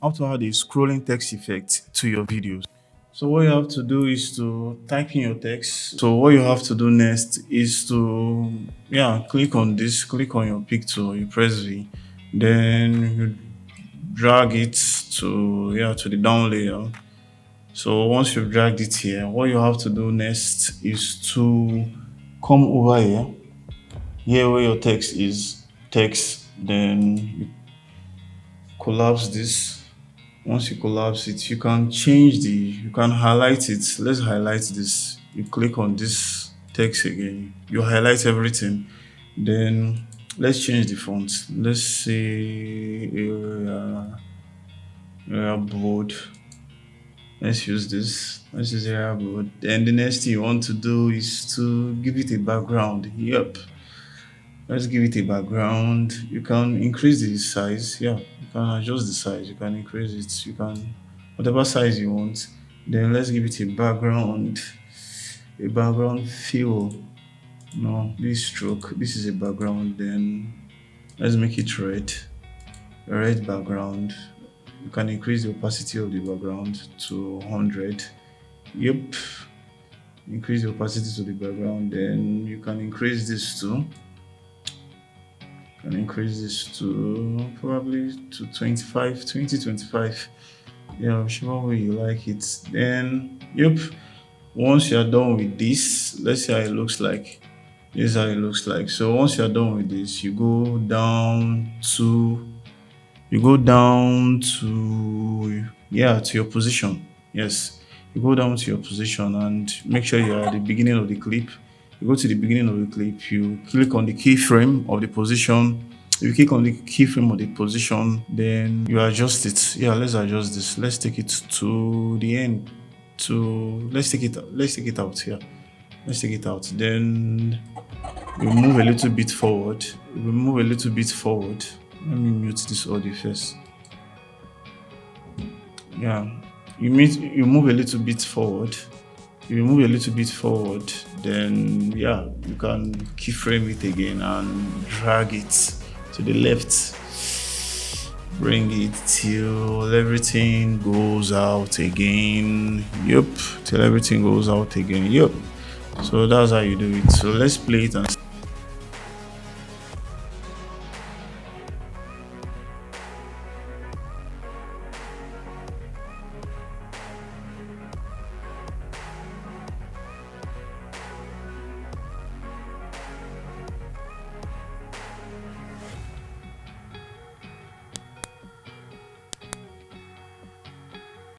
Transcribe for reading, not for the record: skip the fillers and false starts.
how to add a scrolling text effect to your videos. So what you have to do is to type in your text. So what you have to do next is to click on this, click on your picture, you press V, then you drag it to the down layer. So once you've dragged it here, what you have to do next is to come over here where your text is, then you collapse this. Once you collapse it, you can highlight it. Let's highlight this. You click on this text again, you highlight everything. Then let's change the font. Let's say area bold. Let's use this. Let's use area bold. Then the next thing you want to do is to give it a background. Yep. Let's give it a background. You can increase the size. Yeah, you can adjust the size. You can increase it. You can whatever size you want. Then let's give it a background fill. No, this stroke. This is a background. Then let's make it red. A red background. You can increase the opacity of the background to 100. Yep. Increase the opacity to the background. Then you can increase this too. Can increase this to probably to 25, 20, 25. Yeah, whichever way you like it. Then, yep. Once you're done with this, let's see how it looks like. This is how it looks like. So once you're done with this, you go down to your position. Yes. You go down to your position and make sure you're at the beginning of the clip. You go to the beginning of the clip, you click on the keyframe of the position. If you click on the keyframe of the position, then you adjust it. Yeah, let's adjust this. Let's take it to the end. Let's take it out here. Let's take it out. Then we move a little bit forward. Let me mute this audio first. Yeah. You move a little bit forward. If you move a little bit forward, then you can keyframe it again and drag it to the left. Bring it till everything goes out again. Yep, till everything goes out again. Yep. So that's how you do it. So let's play it and